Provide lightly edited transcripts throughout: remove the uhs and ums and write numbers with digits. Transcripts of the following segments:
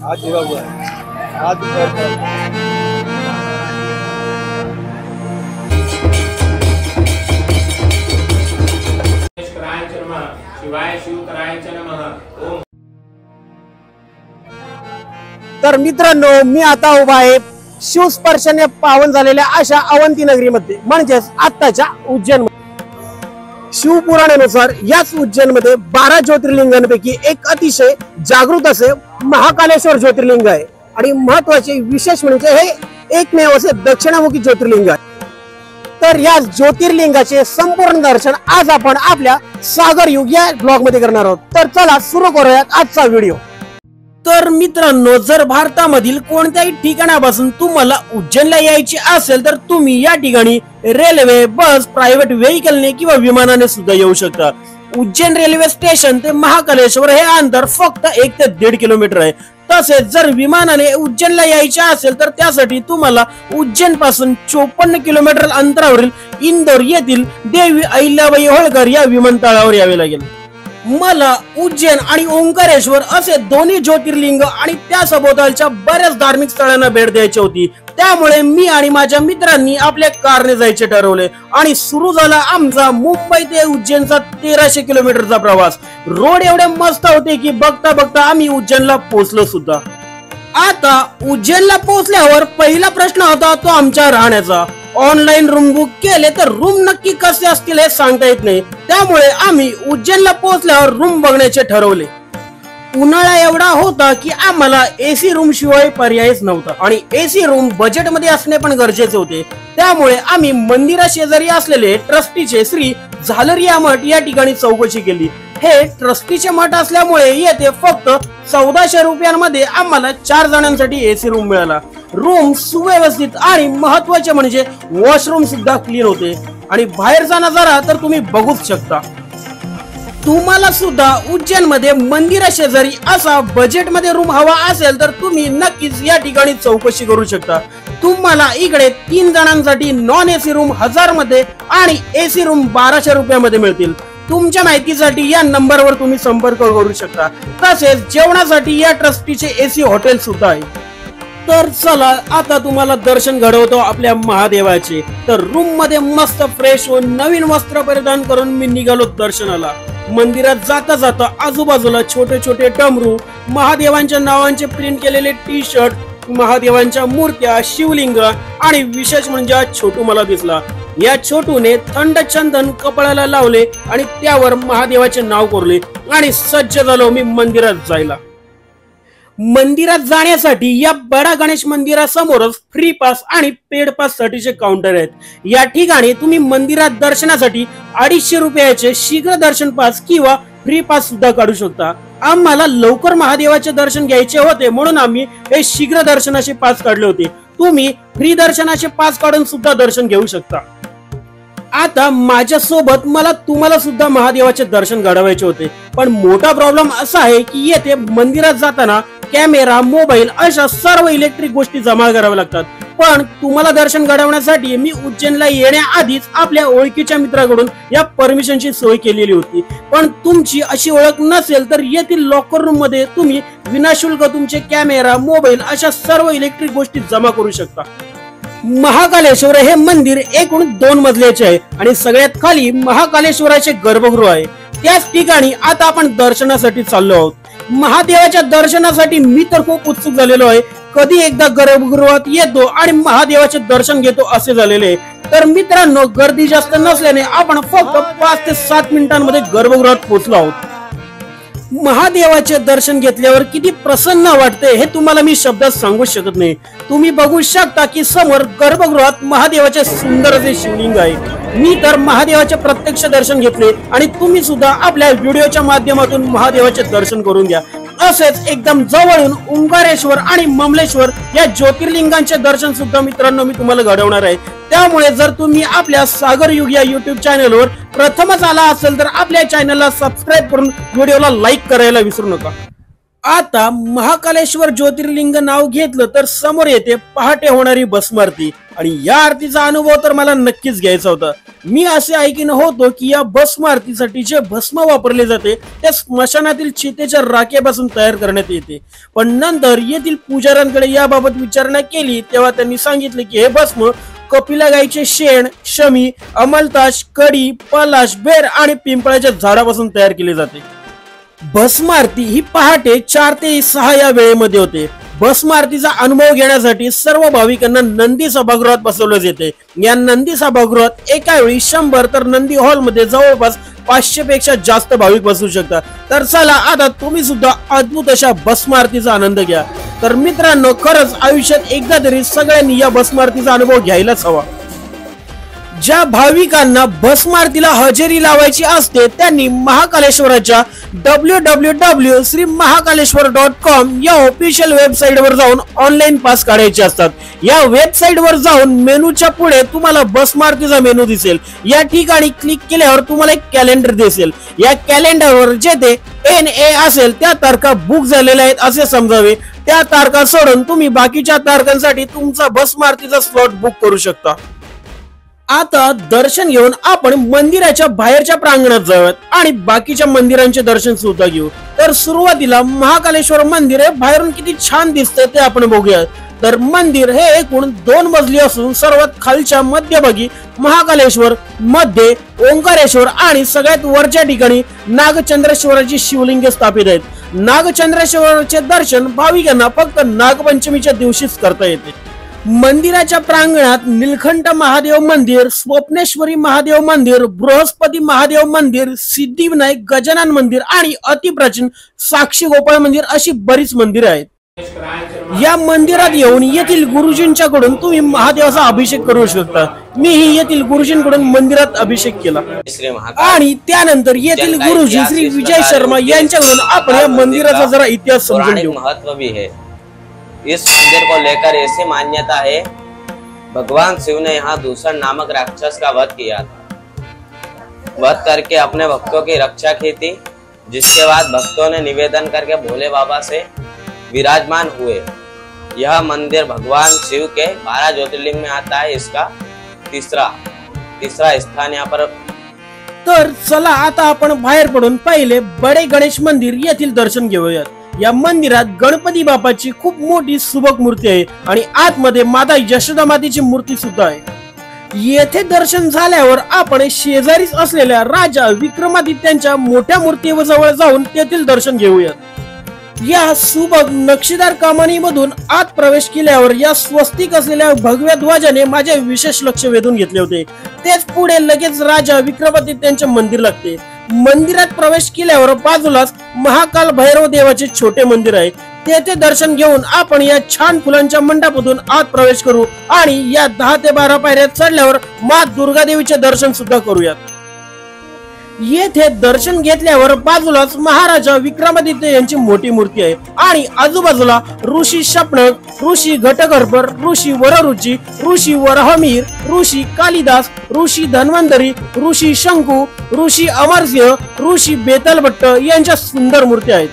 आज शिवाय शिवकरायच नमः। ओम। तर मित्रांनो, मी आता उभा आहे शिवस्पर्शाने पावन झालेल्या अशा अवंती नगरीमध्ये, म्हणजेच आत्ताच्या उज्जैन। शिवपुराणानुसार याच उज्जैन मध्ये 12 ज्योतिर्लिंगांपैकी एक अतिशय जागृत असे महाकालेश्वर ज्योतिर्लिंग आहे। आणि महत्वाचे विशेष म्हणजे हे एकमेव असे दक्षिणामुखी ज्योतिर्लिंग आहे। तर या ज्योतिर्लिंगाचे संपूर्ण दर्शन आज आपण आपल्या सागर युग या ब्लॉग मध्ये करणार आहोत। तर चला सुरू करूयात आजचा व्हिडिओ। तर मित्रांनो, जर भारतामधील कोणत्याही ठिकाणापासून तुम्हाला उज्जैनला यायचे असेल तर तुम्ही या ठिकाणी रेल्वे, बस, प्रायव्हेट व्हेइकलने किंवा विमानाने सुद्धा येऊ शकता। उज्जैन रेल्वे स्टेशन ते महाकालेश्वर हे अंतर फक्त 1 ते 1.5 किलोमीटर आहे। तसेच जर विमानाने उज्जैनला यायचे असेल तर त्यासाठी तुम्हाला उज्जैन पासून 54 किलोमीटर अंतरावरील इंदोर येथील देवी अहिल्याबाई होळकर या विमानतळावर यावे लागेल। मला उज्जैन आणि ओंकारेश्वर असे दोन्ही ज्योतिर्लिंग आणि त्या सभोवतालच्या बऱ्याच धार्मिक स्थळांना भेट द्यायची होती। त्यामुळे मी आणि माझ्या मित्रांनी आपल्या कारने जायचे ठरवले आणि सुरू झाला आमचा मुंबई ते उज्जैनचा 1300 किलोमीटरचा प्रवास। रोड एवढे मस्त होते की बघता बघता आम्ही उज्जैनला पोहोचलो सुद्धा। आता उज्जैनला पोहोचल्यावर पहिला प्रश्न होता तो आमच्या राहण्याचा। ऑनलाइन रूम बुक केले तर रूम नक्की कसे असतील हे सांगता येत नाही, त्यामुळे आम्ही उज्जैनला पोहोचल्यावर रूम बघण्याचे ठरवले। उन्हाळा एवढा होता की आम्हाला एसी रूम शिवाय पर्यायच नव्हता आणि एसी रूम बजेट मध्ये असणे पण गरजेचे होते। त्यामुळे आम्ही मंदिरा शेजारी असलेले ट्रस्टीचे श्री झालरिया मठ या ठिकाणी चौकशी केली। हे ट्रस्टीचे मठ असल्यामुळे येथे फक्त 1400 रुपयांमध्ये आम्हाला 4 जणांसाठी एसी रूम मिळाला। रूम सुव्यवस्थित आणि महत्वाचे म्हणजे वॉशरूम सुद्धा क्लीन होते आणि बाहेरचा नजारा तर तुम्ही बघूच शकता। तुम्हाला सुद्धा उज्जैन मध्ये मंदिरा शेजारी असा बजेट मध्ये रूम हवा असेल तर तुम्ही नक्कीच या ठिकाणी चौकशी करू शकता। तुम्हाला इकडे 3 जणांसाठी नॉन एसी रूम 1000 मध्ये आणि एसी रूम 1200 रुपयामध्ये मिळतील। तुमच्या माहितीसाठी या नंबरवर तुम्ही संपर्क करू शकता। तसेच जेवणासाठी या ट्रस्टीचे एसी हॉटेल सुद्धा आहे। तर चला आता तुम्हाला दर्शन घडवतो आपल्या महादेवाचे। तर रूम मध्ये मस्त फ्रेश होऊन नवीन वस्त्र परिधान करून मी निघालो दर्शनाला। मंदिरात जाता जाता आजूबाजूला छोटे छोटे डमरू, महादेवांच्या नावांचे प्रिंट केलेले टी शर्ट, महादेवांच्या मूर्त्या, शिवलिंग आणि विशेष म्हणजे छोटू मला दिसला। या छोटूने थंड चंदन कपाळाला लावले आणि त्यावर महादेवाचे नाव कोरले आणि सज्ज झालो मी मंदिरात जायला। मंदिरात जाण्यासाठी या बडा गणेश मंदिरासमोरच फ्री पास आणि पेड पास साठीचे काउंटर आहेत। या ठिकाणी तुम्ही मंदिरात दर्शनासाठी 250 रुपयाचे शीघ्र दर्शन पास किंवा फ्री पास सुद्धा काढू शकता। आम्हाला लवकर महादेवाचे दर्शन घ्यायचे होते म्हणून आम्ही हे शीघ्र दर्शनाचे पास काढले होते। तुम्ही फ्री दर्शनाचे पास काढून सुद्धा दर्शन घेऊ शकता। आता माझ्या सोबत मला तुम्हाला सुद्धा महादेवाचे दर्शन घडवायचे होते, पण मोठा प्रॉब्लेम असा आहे की येथे मंदिरात जाताना कॅमेरा, मोबाईल अशा सर्व इलेक्ट्रिक गोष्टी जमा कराव्या लागतात। पण तुम्हाला दर्शन घडवण्यासाठी मी उज्जैनला येण्याआधीच आपल्या ओळखीच्या मित्राकडून या परमिशनची सोय केलेली होती। पण तुमची अशी ओळख नसेल तर येथील लॉकर रूम मध्ये तुम्ही विनाशुल्क तुमचे कॅमेरा, मोबाईल अशा सर्व इलेक्ट्रिक गोष्टी जमा करू शकता। महाकालेश्वर हे मंदिर एकूण 2 मजल्याचे आहे आणि सगळ्यात खाली महाकालेश्वराचे गर्भगृह आहे। त्याच ठिकाणी आता आपण दर्शनासाठी चाललो आहोत। महादेवाच्या दर्शनासाठी मी तर खूप उत्सुक झालेलो आहे। कधी एकदा गर्भगृहात येतो आणि महादेवाचे दर्शन घेतो असे झालेले। तर मित्रांनो, गर्दी जास्त नसल्याने आपण फक्त 5 ते 7 मिनिटांमध्ये गर्भगृहात पोहोचलो आहोत। महादेवाचे दर्शन घेतल्यावर किती प्रसन्न वाटते हे तुम्हाला मी शब्दात सांगू शकत नाही। तुम्ही बघू शकता की समोर गर्भगृहात महादेवाचे सुंदर असे शिवलिंग आहे। मी तर महादेवाचे प्रत्यक्ष दर्शन घेतले आणि तुम्ही सुद्धा आपल्या व्हिडिओच्या माध्यमातून महादेवाचे दर्शन करून घ्या। असेच एकदम जवळून ओंकारेश्वर आणि ममलेश्वर या ज्योतिर्लिंगांचे दर्शन सुद्धा मित्रांनो मी तुम्हाला घडवणार आहे। त्यामुळे जर तुम्ही आपल्या सागर युग या YouTube चॅनलवर प्रथमच आला असेल तर आपल्या चॅनलला सबस्क्राइब करून व्हिडिओला लाईक करायला विसरू नका। आता महाकालेश्वर ज्योतिर्लिंग नाव घेतलं तर समोर येते पहाटे होणारी भस्म आरती आणि या आरतीचा अनुभव तर मला नक्कीच घ्यायचा होता। मी असे ऐकून होतो की या भस्म आरतीसाठी जे भस्म वापरले जाते ते स्मशानातील चितेच्या राखेपासून तयार करण्यात येते, पण नंतर येथील पुजाऱ्यांकडे याबाबत विचारणा केली तेव्हा त्यांनी सांगितले की हे भस्म कपिला गायीचे शेण, शमी, अमलतास, कडी, पलाश, बेर आणि पिंपळाच्या झाडापासून तयार केले जाते। भस्म आरती ही पहाटे 4 ते 6 या वेळेमध्ये होते। भस्म आरतीचा अनुभव घेण्यासाठी सर्व भाविकांना नंदी सभागृहात बसवले येते। या नंदी सभागृहात एका वेळी 100 तर नंदी हॉल मध्ये जवळपास 500 पेक्षा जास्त भाविक बसू शकतात। तर चला आता तुम्ही सुद्धा अद्भुत अशा भस्म आरतीचा आनंद घ्या। तर मित्रांनो, खरंच आयुष्यात एकदा तरी सगळ्यांनी या भस्म आरतीचा अनुभव घ्यायलाच हवा। ज्या भाविकांना भस्म आरतीला हजेरी लावायची असते त्यांनी महाकालेश्वराच्या www.श्रीमहाकालेश्वर.com या ऑफिशियल वेबसाईट वर जाऊन ऑनलाईन पास काढायचे असतात। या वेबसाईट वर जाऊन मेनूच्या पुढे तुम्हाला भस्म आरतीचा मेनू दिसेल। या ठिकाणी क्लिक केल्यावर तुम्हाला एक कॅलेंडर दिसेल। या कॅलेंडरवर जेथे NA असेल त्या तारखा बुक झालेल्या आहेत असे समजावे। त्या तारखा सोडून तुम्ही बाकीच्या तारखांसाठी तुमचा भस्म आरतीचा स्लॉट बुक करू शकता। आता दर्शन घेऊन आपण मंदिराच्या बाहेरच्या प्रांगणात जाऊयात आणि बाकीच्या मंदिरांचे दर्शन सुद्धा घेऊ। तर सुरुवातीला महाकालेश्वर मंदिर हे बाहेरून किती छान दिसते ते आपण बघूया। तर मंदिर हे एकूण 2 मजली असून सर्वात खालच्या मध्यभागी महाकालेश्वर, मध्ये ओंकारेश्वर आणि सगळ्यात वरच्या ठिकाणी नागचंद्रेश्वराची शिवलिंगे स्थापित आहेत। नागचंद्रेश्वराचे दर्शन भाविकांना फक्त नागपंचमीच्या दिवशीच करता येते। मंदिराच्या प्रांगणात निलखंठ महादेव मंदिर, स्वप्नेश्वरी महादेव मंदिर, बृहस्पती महादेव मंदिर, सिद्धिविनायक गजानन मंदिर आणि अतिप्राचीन साक्षी गोपाळ मंदिर अशी बरीच मंदिरे आहेत। या मंदिरात येऊन येथील गुरुजींच्याकडून तुम्ही महादेवाचा अभिषेक करू शकता। मीही येथील गुरुजींकडून मंदिरात अभिषेक केला आणि त्यानंतर येथील गुरुजी श्री विजय शर्मा यांच्याकडून आपण या मंदिराचा जरा इतिहास समजून घेऊ। महत्व भी है इस मंदिर को लेकर ऐसी मान्यता है, भगवान शिव ने यहाँ दूषण नामक राक्षस का वध किया था। वध करके अपने भक्तों की रक्षा की थी, जिसके बाद भक्तों ने निवेदन करके भोले बाबा से विराजमान हुए। यह मंदिर भगवान शिव के 12 ज्योतिर्लिंग में आता है। इसका तीसरा स्थान यहाँ पर। तर चला आता आपण बाहेर पडून पहिले बडे गणेश मंदिर येथील दर्शन घेऊयात। या मंदिरात गणपती बाप्पाची खूप मोठी सुबक मूर्ती आहे आणि आतमध्ये माता यशोदा मातेची मूर्ती सुद्धा आहे। येथे दर्शन झाल्यावर आपण शेजारीच असलेल्या राजा विक्रमादित्यांच्या मोठ्या मूर्तीजवळ जाऊन तेथील दर्शन घेऊयात। या सुबक नक्षीदार कमानीमधून आत प्रवेश केल्यावर या स्वस्तिक असलेल्या भगव्या ध्वजाने माझे विशेष लक्ष वेधून घेतले होते। तेच पुढे लगेच राजा विक्रमादित्यांचे मंदिर लागते। मंदिरात प्रवेश केल्यावर बाजूलाच महाकाल भैरव देवाचे छोटे मंदिर आहे। तेथे दर्शन घेऊन आपण या छान फुलांच्या मंडपातून आत प्रवेश करू आणि या 10 ते 12 पायऱ्या चढल्यावर माँ दुर्गा देवीचे दर्शन सुद्धा करूयात। येथे दर्शन घेतल्यावर बाजूलाच महाराजा विक्रमादित्य यांची मोठी मूर्ती आहे आणि आजूबाजूला ऋषी शपनक, ऋषी घटगर्भर, ऋषी वररुची, ऋषी वराहमिहिर, ऋषी कालिदास, ऋषी धन्वंतरी, ऋषी शंकू, ऋषी अमरसिंह, ऋषी बेतालभट्ट यांच्या सुंदर मूर्ती आहेत।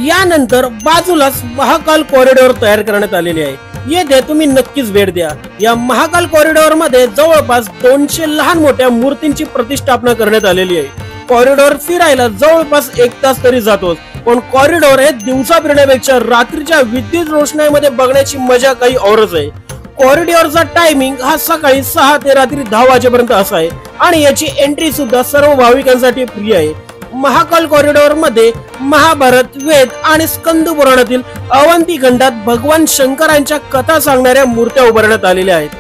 यानंतर बाजूलाच महाकाल कॉरिडॉर तयार करण्यात आलेले आहे। येथे तुम्ही नक्कीच भेट द्या। या महाकाल कॉरिडॉर मध्ये जवळपास 200 लहान मोठ्या मूर्तींची प्रतिष्ठापना करण्यात आलेली आहे। कॉरिडॉर फिरायला जवळपास 1 तास तरी जातो, पण कॉरिडॉर हे दिवसा फिरण्यापेक्षा रात्रीच्या विद्युत रोषणाईमध्ये बघण्याची मजा काही औरच आहे। कॉरिडॉरचा टायमिंग हा सकाळी 6 ते रात्री 10 वाजेपर्यंत असा आहे आणि याची एंट्री सुद्धा सर्व भाविकांसाठी फ्री आहे। महाकाल कॉरिडॉर मध्ये महाभारत, वेद आणि स्कंद पुराणातील अवंती खंडात भगवान शंकरांच्या कथा सांगणाऱ्या मूर्त्या उभारण्यात आलेल्या आहेत।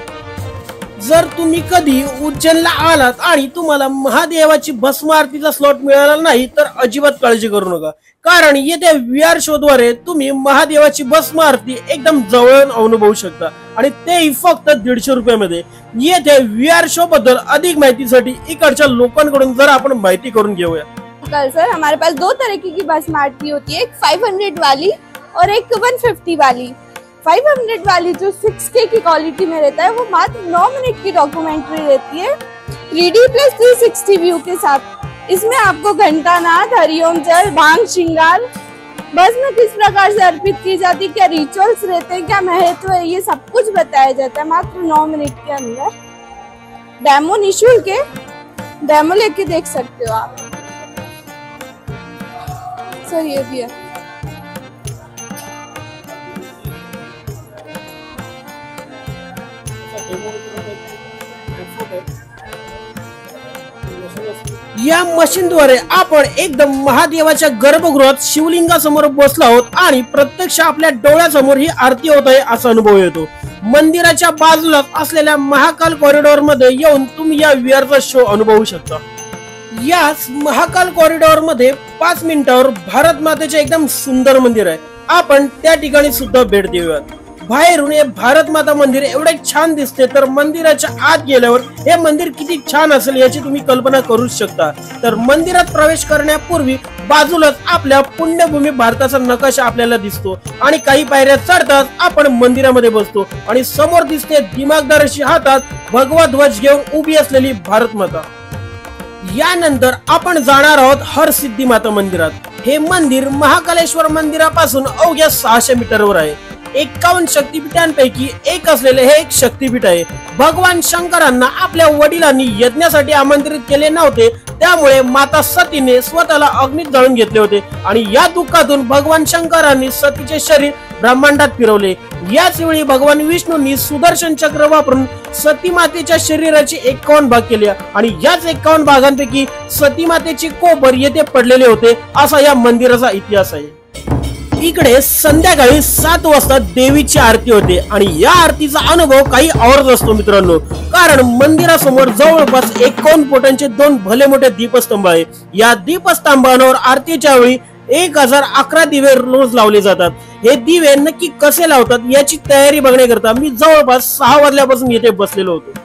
जर तुम्ही कधी उज्जैनला आलात आणि तुम्हाला महादेवाची भस्म आरतीचा स्लॉट मिळाला नाही तर अजिबात काळजी करू नका, कारण येथे VR शो द्वारे तुम्ही महादेवाची भस्म आरती एकदम जवळून अनुभवू शकता आणि तेही फक्त 150 रुपयामध्ये। येथे VR शो बद्दल अधिक माहितीसाठी इकडच्या लोकांकडून जर आपण माहिती करून घेऊया। कल सर हमारे पास 2 तरह की भस्म आरती होती है, एक 500 वाली और एक 150 वाली। 500 वाली जो 6K की क्वालिटी में रहता है वो मात्र 9 मिनट की डॉक्यूमेंट्री रहती है 3D प्लस 360 व्यू के साथ। इसमें आपको घंटानाद, हरिओम जल, भांग श्रृंगार, बस में किस प्रकार से अर्पित की जाती, क्या रिचुअल्स रहते हैं, क्या महत्व है, ये सब कुछ बताया जाता है मात्र 9 मिनट के अंदर। डेमो निःशुल्क है, डेमो लेके देख सकते हो आप। सर ये भी है। या मशीनद्वारे आपण एकदम महादेवाच्या गर्भगृहात शिवलिंगासमोर बसलो आहोत आणि प्रत्यक्ष आपल्या डोळ्यासमोर ही आरती होत आहे असा अनुभव येतो। मंदिराच्या बाजूला असलेल्या महाकाल कॉरिडॉर मध्ये येऊन तुम्ही या व्हीआरचा शो अनुभवू शकता। याच महाकाल कॉरिडॉर मध्ये 5 मिनिटांवर भारत मातेचे एकदम सुंदर मंदिर आहे, आपण त्या ठिकाणी सुद्धा भेट देऊयात। बाहेरून हे भारत माता मंदिर एवढे छान दिसते, तर मंदिराच्या आत गेल्यावर हे मंदिर किती छान असेल याची तुम्ही कल्पना करू शकता। तर मंदिरात प्रवेश करण्यापूर्वी बाजूलाच आपल्या पुण्यभूमी भारताचा नकाशा आपल्याला दिसतो आणि काही पायऱ्या चढताच आपण मंदिरामध्ये बसतो आणि समोर दिसते दिमागदार अशी हातात भगवा ध्वज घेऊन उभी असलेली भारत माता। यानंतर आपण जाणार आहोत हरसिद्धी माता मंदिरात। हे मंदिर महाकालेश्वर मंदिरापासून अवघ्या 600 मीटरवर आहे। 51 शक्तिपीठांपैकी एक असलेले हे एक शक्तिपीठ आहे। भगवान शंकरांना आपल्या वडिलांनी यज्ञासाठी आमंत्रित केले नव्हते, त्यामुळे माता सतीने स्वतःला अग्नीत जाळून घेतले होते आणि या दुःखातून भगवान शंकरांनी सतीचे शरीर ब्रह्मांडात फिरवले। याच वेळी भगवान विष्णूंनी सुदर्शन चक्र वापरून सती मातेच्या शरीराचे 51 भाग केले आणि याच 51 भागांपैकी सती मातेचे कोपर येथे पडलेले होते असा या मंदिराचा इतिहास आहे। इकडे संध्याकाळी 7 वाजता देवीची आरती होते आणि या आरतीचा अनुभव काही औरच असतो मित्रांनो, कारण मंदिरासमोर जवळपास 51 फुटांचे 2 भले मोठे दीपस्तंभ आहे। या दीपस्तंभांवर आरतीच्या वेळी 1011 दिवे रोज लावले जातात। हे दिवे नक्की कसे लावतात याची तयारी बघण्याकरता मी जवळपास 6 वाजल्यापासून येथे बसलेलो होतो।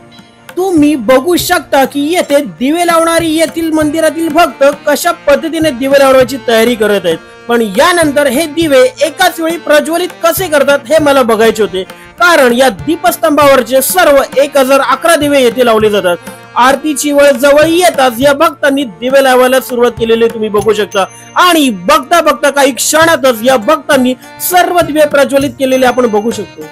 तुम्ही बघू शकता की येथे दिवे लावणारी येथील मंदिरातील भक्त कशा पद्धतीने दिवे लावण्याची तयारी करत आहेत, पण यानंतर हे दिवे एकाच वेळी प्रज्वलित कसे करतात हे मला बघायचे होते, कारण या दीपस्तंभावरचे सर्व 1011 दिवे येथे लावले जातात। आरतीची वेळ जवळ येताच या भक्तांनी दिवे लावायला सुरुवात केलेली तुम्ही बघू शकता आणि बघता बघता काही क्षणातच या भक्तांनी सर्व दिवे प्रज्वलित केलेले आपण बघू शकतो।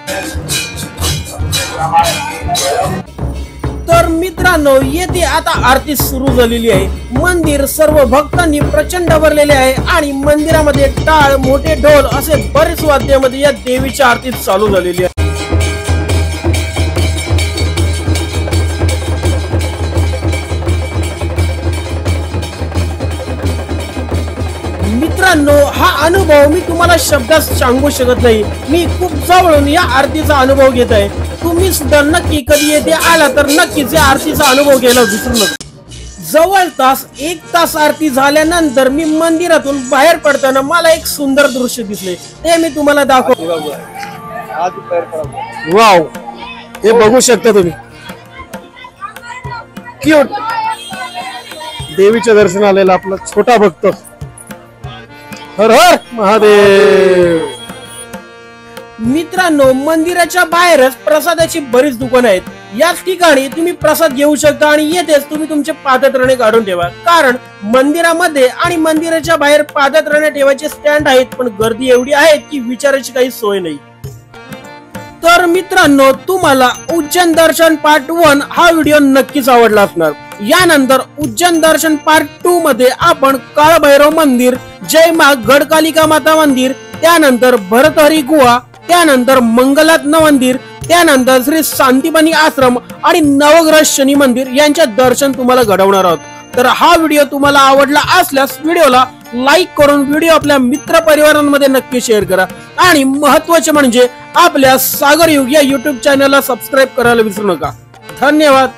तर मित्रांनो येथे आता आरती सुरू झालेली आहे। मंदिर सर्व भक्तांनी प्रचंड भरलेले आहे आणि मंदिरामध्ये टाळ, मोठे ढोल असे बरेच वाद्यामध्ये या देवीच्या आरती चालू झालेली आहे। मित्रांनो हा अनुभव मी तुम्हाला शब्दात सांगू शकत नाही, मी खूप जवळून या आरतीचा अनुभव घेत आहे। तुम्ही सुद्धा नक्की कधी येथे आला तर नक्कीच या आरतीचा अनुभव घ्यायला विसरू नका। जवळपास 1 तास आरती झाल्यानंतर मी मंदिरातून बाहेर पडताना मला एक सुंदर दृश्य दिसले, ते मी तुम्हाला दाखवतो। वाव, हे बघू शकता तुम्ही, क्यूट देवीच्या दर्शन आलेला आपला छोटा भक्त। हर हर महादेव। मित्रांनो मंदिराच्या बाहेरच प्रसादाची बरीच दुकानं आहेत। याच ठिकाणी तुम्ही प्रसाद घेऊ शकता आणि येथेच तुम्ही तुमचे पादत्राणे काढून ठेवा, कारण मंदिरामध्ये आणि मंदिराच्या बाहेर पादत्राणे ठेवायचे स्टँड आहेत, पण गर्दी एवढी आहे की विचारायची काही सोय नाही। तर मित्रांनो तुम्हाला उज्जैन दर्शन पार्ट 1 हा व्हिडिओ नक्कीच आवडला असणार। यानंतर उज्जैन दर्शन पार्ट 2 मध्ये आपण काळभैरव मंदिर, जय मा गडकालिका माता मंदिर, त्यानंतर भरतहरी गुहा, त्यानंतर मंगलात्न मंदिर, त्यानंतर श्री शांतिबनी आश्रम आणि नवग्रह शनी मंदिर यांचे दर्शन तुम्हाला घडवणार आहोत। तर हा व्हिडिओ तुम्हाला आवडला असल्यास व्हिडिओला लाईक करून व्हिडिओ आपल्या मित्र परिवारांमध्ये नक्की शेअर करा आणि महत्त्वाचे म्हणजे आपल्या सागर युग या YouTube चॅनलला सबस्क्राईब करायला विसरू नका। धन्यवाद।